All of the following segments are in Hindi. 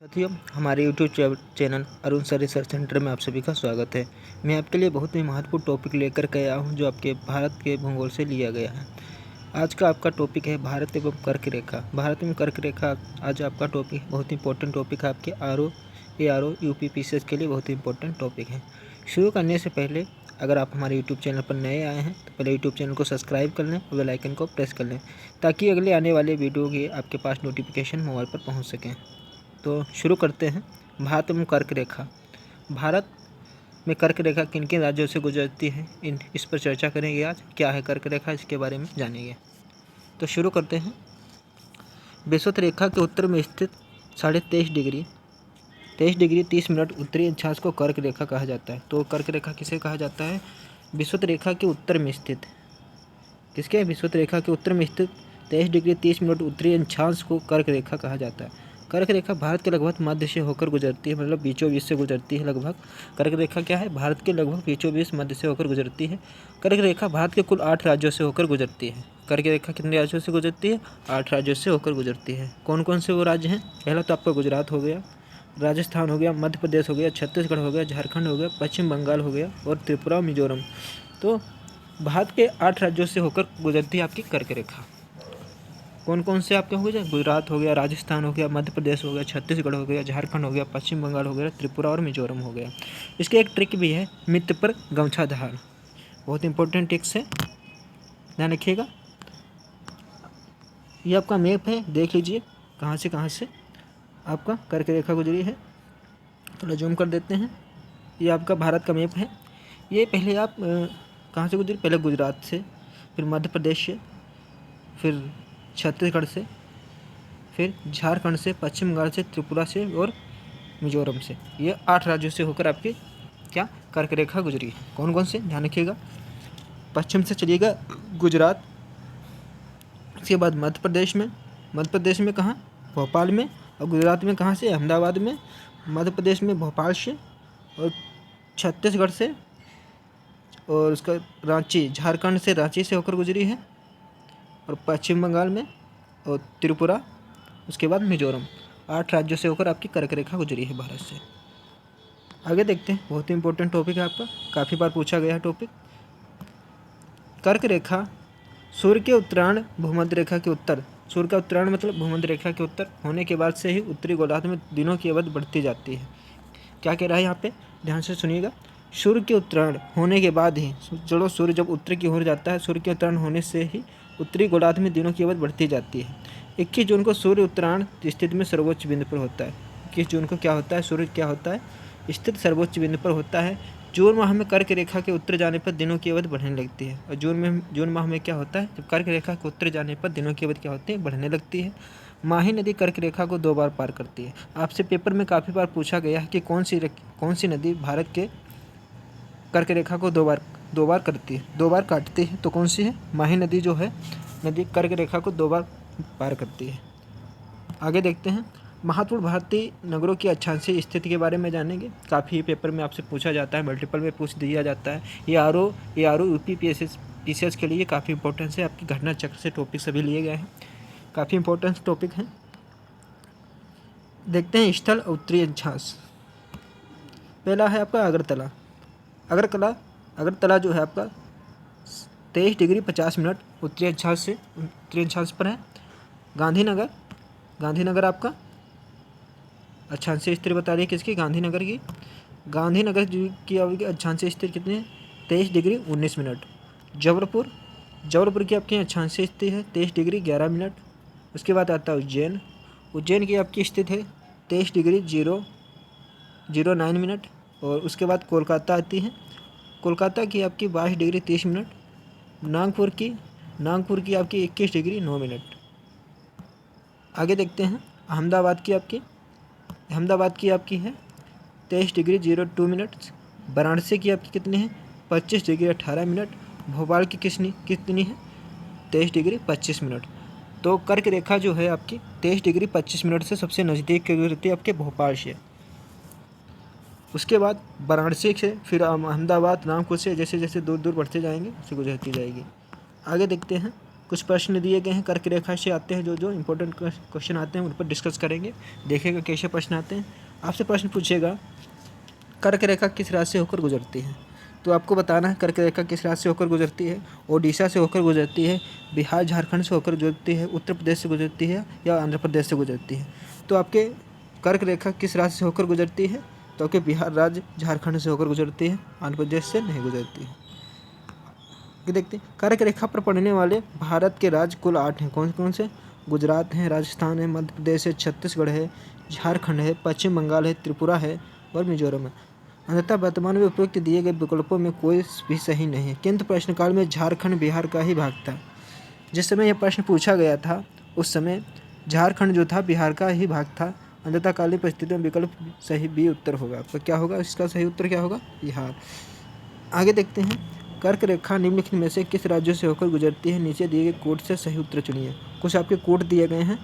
साथियों, हमारे YouTube channel Arun sir research centre में आप सभी का स्वागत है। मैं आपके लिए बहुत ही महत्वपूर्ण टॉपिक लेकर के आया हूं जो आपके भारत के भूगोल से लिया गया है। आज का आपका टॉपिक है भारत एवं कर्क रेखा। भारत में कर्क रेखा आज आपका टॉपिक बहुत इंपॉर्टेंट टॉपिक है। आपके ARO UP PCS के लिए बहुत ही इंपॉर्टेंट टॉपिक है। शुरू करने से पहले अगर आप हमारे यूट्यूब चैनल पर नए आए हैं तो पहले यूट्यूब चैनल को सब्सक्राइब कर लें और बेल आइकन को प्रेस कर लें ताकि अगले आने वाले वीडियो की आपके पास नोटिफिकेशन मोबाइल पर पहुँच सकें। तो शुरू करते हैं। भारत में कर्क रेखा। भारत में कर्क रेखा किन किन राज्यों से गुजरती है इस पर चर्चा करेंगे। आज क्या है कर्क रेखा, इसके बारे में जानेंगे। तो शुरू करते हैं। विषुवत रेखा के उत्तर में स्थित 23.30 डिग्री 30 मिनट उत्तरी अक्षांश को कर्क रेखा कहा जाता है। तो कर्क रेखा किसे कहा जाता है? विषुवत रेखा के उत्तर में स्थित, किसके? विषुवत रेखा के उत्तर में स्थित 23 डिग्री 30 मिनट उत्तरी अक्षांश को कर्क रेखा कहा जाता है। कर्क रेखा भारत के लगभग मध्य से होकर गुजरती है, मतलब बीचों बीच से गुजरती है लगभग। कर्क रेखा क्या है? भारत के लगभग बीचों बीच मध्य से होकर गुजरती है। कर्क रेखा भारत के कुल 8 राज्यों से होकर गुजरती है। कर्क रेखा कितने राज्यों से गुजरती है? 8 राज्यों से होकर गुजरती है। कौन कौन से वो राज्य हैं? पहला तो आपका गुजरात हो गया, राजस्थान हो गया, मध्य प्रदेश हो गया, छत्तीसगढ़ हो गया, झारखंड हो गया, पश्चिम बंगाल हो गया और त्रिपुरा मिजोरम। तो भारत के 8 राज्यों से होकर गुजरती है आपकी कर्क रेखा। कौन कौन से आपके हो गए? गुजरात हो गया, राजस्थान हो गया, मध्य प्रदेश हो गया, छत्तीसगढ़ हो गया, झारखंड हो गया, पश्चिम बंगाल हो गया, त्रिपुरा और मिजोरम हो गया। इसके एक ट्रिक भी है, मित्र पर गमछा धारण। बहुत इंपॉर्टेंट ट्रिक्स है, ध्यान रखिएगा। ये आपका मैप है, देख लीजिए कहाँ से आपका कर्क रेखा गुजरी है। थोड़ा जूम कर देते हैं। ये आपका भारत का मैप है। ये पहले आप कहाँ से गुजरी? पहले गुजरात से, फिर मध्य प्रदेश से, फिर छत्तीसगढ़ से, फिर झारखंड से, पश्चिम बंगाल से, त्रिपुरा से और मिजोरम से। ये 8 राज्यों से होकर आपकी क्या कर्क रेखा गुजरी है। कौन कौन से? ध्यान रखिएगा। पश्चिम से चलिएगा गुजरात, इसके बाद मध्य प्रदेश में कहाँ? भोपाल में। और गुजरात में कहाँ से? अहमदाबाद में। मध्य प्रदेश में भोपाल से और छत्तीसगढ़ से और उसका रांची, झारखंड से रांची से होकर गुजरी है और पश्चिम बंगाल में और त्रिपुरा, उसके बाद मिजोरम। 8 राज्यों से होकर आपकी कर्क रेखा गुजरी है भारत से। आगे देखते हैं, बहुत ही इंपॉर्टेंट टॉपिक है आपका, काफ़ी बार पूछा गया है टॉपिक। कर्क रेखा सूर्य के उत्तरायण भूमध्य रेखा के उत्तर, सूर्य का उत्तरायण मतलब भूमध्य रेखा के उत्तर होने के बाद से ही उत्तरी गोलार्ध में दिनों की अवधि बढ़ती जाती है। क्या कह रहा है यहाँ पे? ध्यान से सुनिएगा। सूर्य के उत्तरायण होने के बाद ही, चलो सूर्य जब उत्तर की ओर जाता है, सूर्य के उत्तरायण होने से ही उत्तरी गोलार्ध में दिनों की अवधि बढ़ती जाती है। 21 जून को सूर्य उत्तरायण स्थिति में सर्वोच्च बिंदु पर होता है। 21 जून को क्या होता है? सूर्य क्या होता है? स्थित सर्वोच्च बिंदु पर होता है। जून माह में कर्क रेखा के उत्तर जाने पर दिनों की अवधि बढ़ने लगती है। और जून माह में क्या होता है? जब कर्क रेखा के उत्तर जाने पर दिनों की अवधि क्या होती है? बढ़ने लगती है। माही नदी कर्क रेखा को 2 बार पार करती है। आपसे पेपर में काफ़ी बार पूछा गया है कि कौन सी नदी भारत के कर्क रेखा को 2 बार करती है, 2 बार काटती है। तो कौन सी है? माही नदी जो है नदी कर्क रेखा को 2 बार पार करती है। आगे देखते हैं। महत्वपूर्ण भारतीय नगरों की अक्षांशीय स्थिति के बारे में जानेंगे। काफ़ी पेपर में आपसे पूछा जाता है, मल्टीपल में पूछ दिया जाता है। ये ARO UP PCS के लिए काफ़ी इंपॉर्टेंस है। आपकी घटना चक्र से टॉपिक सभी लिए गए हैं, काफ़ी इंपॉर्टेंट टॉपिक हैं। देखते हैं स्थल उत्तरी अक्षांश। पहला है आपका अगरतला जो है आपका 23 डिग्री 50 मिनट उत्तरी अक्षांश पर है। गांधीनगर आपका अक्षांशीय स्थिति बता रही है किसकी? गांधीनगर की। गांधीनगर की अक्षांशीय स्थिति कितनी है? 23 डिग्री 19 मिनट। जबलपुर की आपकी अक्षांशीय स्थिति है 23 डिग्री 11 मिनट। उसके बाद आता है उज्जैन की आपकी स्थिति है 23 डिग्री 009 मिनट। और उसके बाद कोलकाता आती है, कोलकाता की आपकी 22 डिग्री 30 मिनट। नागपुर की आपकी 21 डिग्री 9 मिनट। आगे देखते हैं। अहमदाबाद की आपकी है 23 डिग्री 02 मिनट। वाराणसी की आपकी कितनी है? 25 डिग्री 18 मिनट। भोपाल की कितनी है? 23 डिग्री 25 मिनट। तो कर्क रेखा जो है आपकी 23 डिग्री 25 मिनट से सबसे नज़दीक गुजरती है आपके भोपाल से। उसके बाद वाराणसी से, फिर अहमदाबाद, नागपुर से जैसे जैसे दूर दूर बढ़ते जाएंगे उसे गुजरती जाएगी। आगे देखते हैं। कुछ प्रश्न दिए गए हैं कर्क रेखा से आते हैं, जो इंपॉर्टेंट क्वेश्चन आते हैं उन पर डिस्कस करेंगे, देखेगा कैसे प्रश्न आते हैं। आपसे प्रश्न पूछेगा कर्क रेखा किस राज्य से होकर गुजरती है, तो आपको बताना है कर्क रेखा किस राज्य से होकर गुजरती है। ओडिशा से होकर गुजरती है, बिहार झारखंड से होकर गुजरती है, उत्तर प्रदेश से गुजरती है या आंध्र प्रदेश से गुजरती है। तो आपके कर्क रेखा किस राज्य से होकर गुजरती है, तो आपके बिहार राज्य झारखंड से होकर गुजरती है, आंध्र प्रदेश से नहीं गुजरती है। देखते हैं कर्क रेखा पर पड़ने वाले भारत के राज्य कुल 8 हैं। कौन कौन से? गुजरात है, राजस्थान है, मध्य प्रदेश है, छत्तीसगढ़ है, झारखंड है, पश्चिम बंगाल है, त्रिपुरा है और मिजोरम है। अंततः वर्तमान में उपयुक्त दिए गए विकल्पों में कोई भी सही नहीं है, किंतु प्रश्नकाल में झारखंड बिहार का ही भाग था। जिस समय यह प्रश्न पूछा गया था उस समय झारखंड जो था बिहार का ही भाग था। अंततः कालीन परिस्थितियों में विकल्प सही बी उत्तर होगा। तो क्या होगा इसका सही उत्तर, क्या होगा? बिहार। आगे देखते हैं कर्क रेखा निम्नलिखित में से किस राज्यों से होकर गुजरती है, नीचे दिए गए कोड से सही उत्तर चुनिए। कुछ आपके कोड दिए गए हैं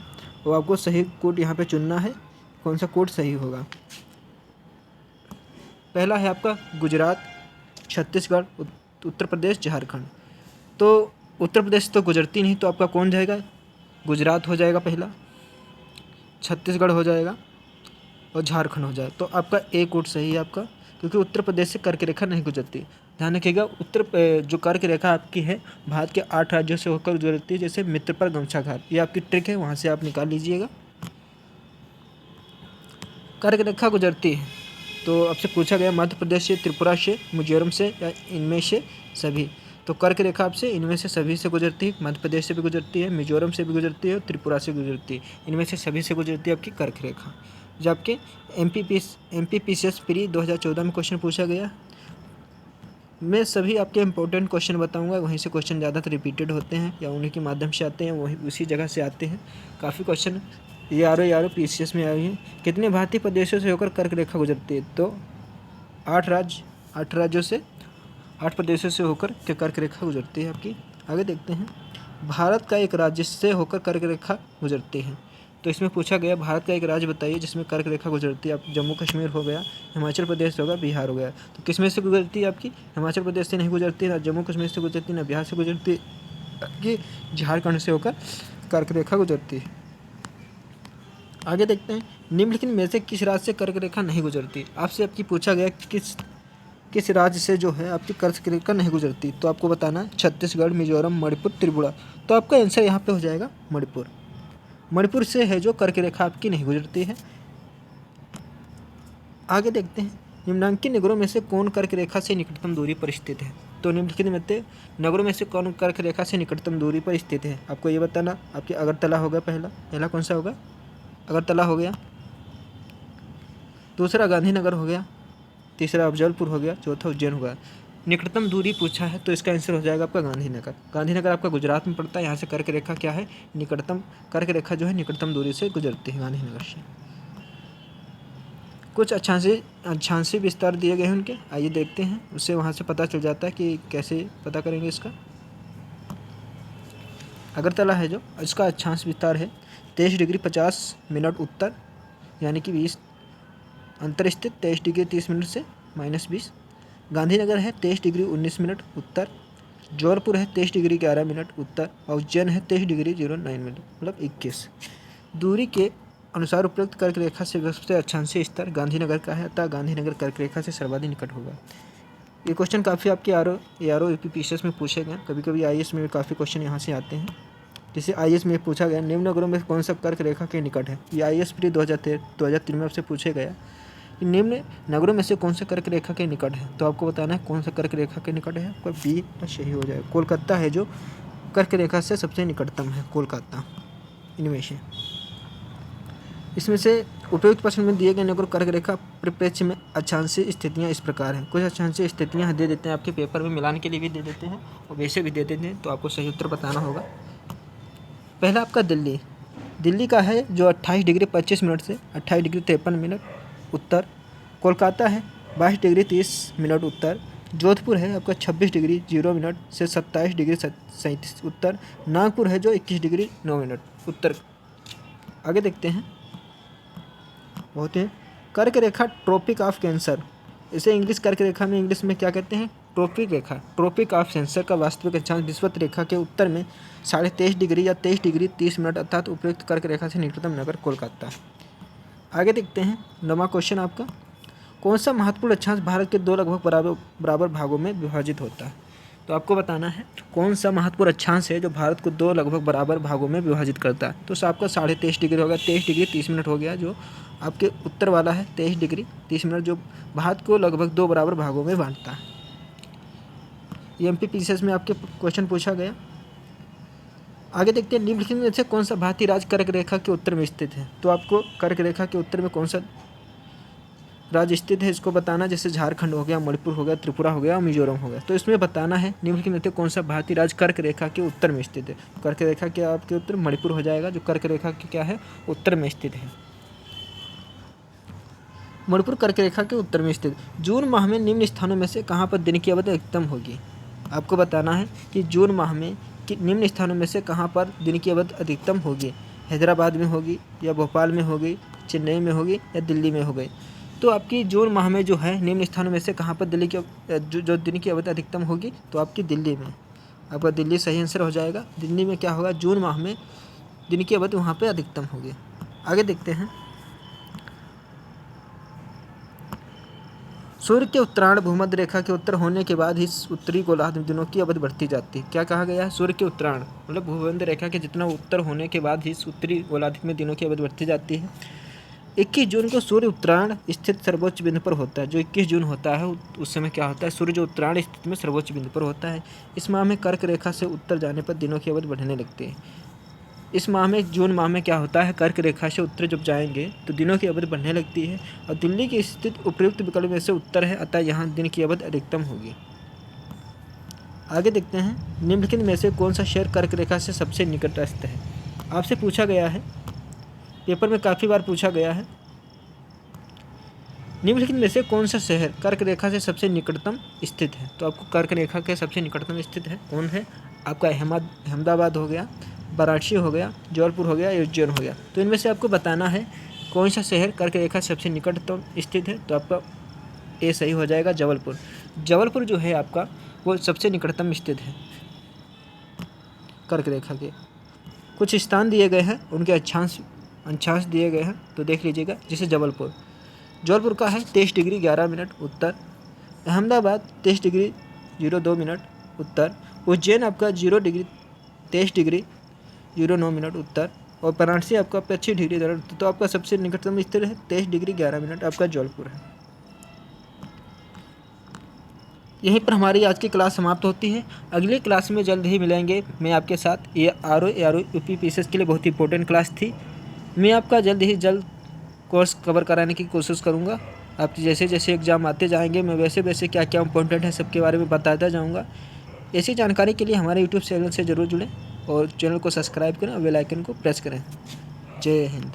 और आपको सही कोड यहाँ पे चुनना है, कौन सा कोड सही होगा। पहला है आपका गुजरात, छत्तीसगढ़, उत्तर प्रदेश, झारखंड। तो उत्तर प्रदेश तो गुजरती नहीं, तो आपका कौन जाएगा? गुजरात हो जाएगा पहला, छत्तीसगढ़ हो जाएगा और झारखंड हो जाएगा। तो आपका ए कोड सही है आपका, क्योंकि उत्तर प्रदेश से कर्क रेखा नहीं गुजरती। ध्यान रखिएगा जो कर्क रेखा आपकी है भारत के 8 राज्यों से होकर गुजरती है, जैसे मित्र पर गमछाघाट, ये आपकी ट्रिक है, वहाँ से आप निकाल लीजिएगा। कर्क रेखा गुजरती है तो आपसे पूछा गया मध्य प्रदेश से, त्रिपुरा से, मिजोरम से या इनमें से सभी। तो कर्क रेखा आपसे इनमें से सभी से गुजरती है, मध्य प्रदेश से भी गुजरती है, मिजोरम से भी गुजरती है और त्रिपुरा से गुजरती है। इनमें से सभी से गुजरती है आपकी कर्क रेखा। जो आपके MPPCS प्री 2014 में क्वेश्चन पूछा गया, मैं सभी आपके इंपॉर्टेंट क्वेश्चन बताऊंगा, वहीं से क्वेश्चन ज़्यादातर रिपीटेड होते हैं या उन्हीं के माध्यम से आते हैं, वहीं उसी जगह से आते हैं। काफ़ी क्वेश्चन यारो PCS में आए हैं। कितने भारतीय प्रदेशों से होकर कर्क रेखा गुजरती है, तो 8 राज्यों से, 8 प्रदेशों से होकर के कर्क रेखा गुजरती है आपकी। आगे देखते हैं भारत का एक राज्य से होकर कर्क रेखा गुजरती है। तो इसमें पूछा गया भारत का एक राज्य बताइए जिसमें कर्क रेखा गुजरती है। आप जम्मू कश्मीर हो गया, हिमाचल प्रदेश होगा, बिहार हो गया। तो किस में से गुजरती है आपकी? हिमाचल प्रदेश से नहीं गुजरती, ना जम्मू कश्मीर से गुजरती, ना बिहार से गुजरती, आपकी झारखंड से होकर कर्क रेखा गुजरती है। आगे देखते हैं निम्नलिखित में से किस राज्य से कर्क रेखा नहीं गुजरती। आपसे आपकी पूछा गया किस राज्य से जो है आपकी कर्क रेखा नहीं गुजरती, तो आपको बताना छत्तीसगढ़, मिजोरम, मणिपुर, त्रिपुरा। तो आपका आंसर यहाँ पे हो जाएगा मणिपुर। मणिपुर से है जो कर्क रेखा आपकी नहीं गुजरती है। आगे देखते हैं निम्नांकित नगरों में से कौन कर्क रेखा से निकटतम दूरी पर स्थित है। तो निम्नलिखित में से नगरों में से कौन कर्क रेखा से निकटतम दूरी पर स्थित है, आपको ये बताना। आपके अगरतला होगा, पहला कौन सा होगा? अगरतला हो गया, दूसरा गांधीनगर हो गया, तीसरा अफजलपुर हो गया, चौथा उज्जैन होगा। निकटतम दूरी पूछा है तो इसका आंसर हो जाएगा आपका गांधीनगर। गांधीनगर आपका गुजरात में पड़ता है, यहाँ से कर्क रेखा क्या है? निकटतम कर्क रेखा जो है निकटतम दूरी से गुजरती है गांधीनगर से। कुछ अक्षांशीय विस्तार दिए गए हैं उनके, आइए देखते हैं, उससे वहाँ से पता चल जाता है कि कैसे पता करेंगे इसका। अगरतला है जो, इसका अक्षांश विस्तार है 23 डिग्री 50 मिनट उत्तर, यानी कि 20 अंतर स्थित 23 डिग्री 30 मिनट से -20। गांधीनगर है 23 डिग्री 19 मिनट उत्तर, जौनपुर है 23 डिग्री 11 मिनट उत्तर और उज्जैन है 23 डिग्री 09 मिनट, मतलब 21। दूरी के अनुसार उपयुक्त कर्क रेखा से सबसे अक्षांशीय स्तर गांधीनगर का है, अतः गांधीनगर कर्क रेखा से सर्वाधिक निकट होगा। ये क्वेश्चन काफ़ी आपके ARO UPPCS में पूछे गए, कभी कभी IAS में भी काफ़ी क्वेश्चन यहाँ से आते हैं। जैसे IAS में पूछा गया निम्न नगरों में कौन सा कर्क रेखा के निकट है। ये IAS प्री 2013 में आपसे पूछे गया निम्न नगरों में से कौन सा कर्क रेखा के निकट है, तो आपको बताना है कौन सा कर्क रेखा के निकट है। आपका बी सही हो जाएगा। कोलकाता है जो कर्क रेखा से सबसे निकटतम है, कोलकाता इनमें से। इसमें से उपयुक्त प्रश्न में दिए गए नगर कर्क रेखा परिप्रेक्ष्य में अक्षांशीय स्थितियाँ इस प्रकार हैं। कुछ अक्षांशीय स्थितियाँ दे देते हैं आपके पेपर में, मिलान के लिए भी दे देते हैं और वैसे भी दे देते हैं, तो आपको सही उत्तर बताना होगा। पहला आपका दिल्ली का है जो 28 डिग्री 25 मिनट से 28 डिग्री 53 मिनट उत्तर। कोलकाता है 22 डिग्री 30 मिनट उत्तर। जोधपुर है आपका 26 डिग्री 0 मिनट से 27 डिग्री 37 उत्तर। नागपुर है जो 21 डिग्री 9 मिनट उत्तर। आगे देखते हैं बहुत है कर्क रेखा ट्रॉपिक ऑफ कैंसर, इसे इंग्लिश कर्क रेखा में इंग्लिश में क्या कहते हैं? ट्रॉपिक ऑफ कैंसर का वास्तविक अक्षांश विषुवत रेखा के उत्तर में 23.5 डिग्री या 23 डिग्री 30 मिनट अर्थात उपयुक्त कर्क रेखा से निकटतम नगर कोलकाता। आगे देखते हैं 9वां क्वेश्चन आपका, कौन सा महत्वपूर्ण अक्षांश भारत के दो लगभग बराबर भागों में विभाजित होता है। तो आपको बताना है कौन सा महत्वपूर्ण अक्षांश है जो भारत को दो लगभग बराबर भागों में विभाजित करता है। तो आपका 23.5 डिग्री हो गया, 23 डिग्री 30 मिनट हो गया जो आपके उत्तर वाला है, 23 डिग्री 30 मिनट जो भारत को लगभग दो बराबर भागों में बांटता है। MPPCS में आपके क्वेश्चन पूछा गया। आगे देखते हैं निम्नलिखित में से कौन सा भारतीय राज्य कर्क रेखा के उत्तर में स्थित है। तो आपको कर्क रेखा के उत्तर में कौन सा राज्य स्थित है इसको बताना, जैसे झारखंड हो गया, मणिपुर हो गया, त्रिपुरा हो गया और मिजोरम हो गया। तो इसमें बताना है निम्नलिखित में से कौन सा भारतीय राज्य कर्क रेखा के उत्तर में स्थित है। कर्क रेखा के आपके उत्तर मणिपुर हो जाएगा जो कर्क रेखा के क्या है उत्तर में स्थित है। मणिपुर कर्क रेखा के उत्तर में स्थित। जून माह में निम्न स्थानों में से कहाँ पर दिन की अवधि अधिकतम होगी। आपको बताना है कि जून माह में निम्न स्थानों में से कहाँ पर दिन की अवधि अधिकतम होगी। हैदराबाद में होगी या भोपाल में होगी, चेन्नई में होगी या दिल्ली में होगी। तो आपकी जून माह में जो है निम्न स्थानों में से कहाँ पर दिल्ली की जो दिन की अवधि अधिकतम होगी, तो आपकी दिल्ली में। आपका दिल्ली सही आंसर हो जाएगा। दिल्ली में क्या होगा, जून माह में दिन की अवधि वहाँ पर अधिकतम होगी। आगे देखते हैं सूर्य के उत्तरायण भूमध्य रेखा के उत्तर होने के बाद ही उत्तरी गोलार्ध में दिनों की अवधि बढ़ती जाती है। क्या कहा गया है, सूर्य के उत्तरायण मतलब भूमध्य रेखा के जितना उत्तर होने के बाद ही उत्तरी गोलार्ध में दिनों की अवधि बढ़ती जाती है। 21 जून को सूर्य उत्तरायण स्थित सर्वोच्च बिंदु पर होता है। जो 21 जून होता है उस समय क्या होता है, सूर्य जो उत्तरायण स्थिति में सर्वोच्च बिंदु पर होता है। इस माह में कर्क रेखा से उत्तर जाने पर दिनों की अवधि बढ़ने लगती है। इस माह में जून माह में क्या होता है, कर्क रेखा से उत्तर जब जाएंगे तो दिनों की अवधि बढ़ने लगती है और दिल्ली की स्थिति उपयुक्त विकल्प में से उत्तर है, अतः यहाँ दिन की अवधि अधिकतम होगी। आगे देखते हैं निम्नलिखित में से कौन सा शहर कर्क रेखा से सबसे निकटस्थ है। आपसे पूछा गया है, पेपर में काफ़ी बार पूछा गया है, निम्नलिखित में से कौन सा शहर कर्क रेखा से सबसे निकटतम स्थित है। तो आपको कर्क रेखा के सबसे निकटतम स्थित है कौन है, आपका अहमदाबाद हो गया, वाराणसी हो गया, जबलपुर हो गया, उज्जैन हो गया। तो इनमें से आपको बताना है कौन सा शहर कर्क रेखा सबसे निकटतम स्थित है। तो आपका ए सही हो जाएगा, जबलपुर। जबलपुर जो है आपका वो सबसे निकटतम स्थित है कर्क रेखा के। कुछ स्थान दिए गए हैं, उनके अक्षांश दिए गए हैं तो देख लीजिएगा। जैसे जबलपुर का है 23 डिग्री 11 मिनट उत्तर, अहमदाबाद 23 डिग्री 02 मिनट उत्तर, उज्जैन आपका 0 डिग्री 23 डिग्री 09 मिनट उत्तर और वाराणसी आपका 25 डिग्री उत्तर। तो आपका सबसे निकटतम स्थित है 23 डिग्री 11 मिनट आपका जबलपुर है। यहीं पर हमारी आज की क्लास समाप्त होती है। अगली क्लास में जल्द ही मिलेंगे मैं आपके साथ। ये आरओ UPPCS के लिए बहुत ही इंपॉर्टेंट क्लास थी। मैं आपका जल्द कोर्स कवर कराने की कोशिश करूँगा। आप जैसे जैसे एग्ज़ाम आते जाएंगे मैं वैसे वैसे क्या क्या इंपॉर्टेंट है सबके बारे में बताता जाऊँगा। ऐसी जानकारी के लिए हमारे यूट्यूब चैनल से ज़रूर जुड़ें और चैनल को सब्सक्राइब करें और बेल आइकन को प्रेस करें। जय हिंद।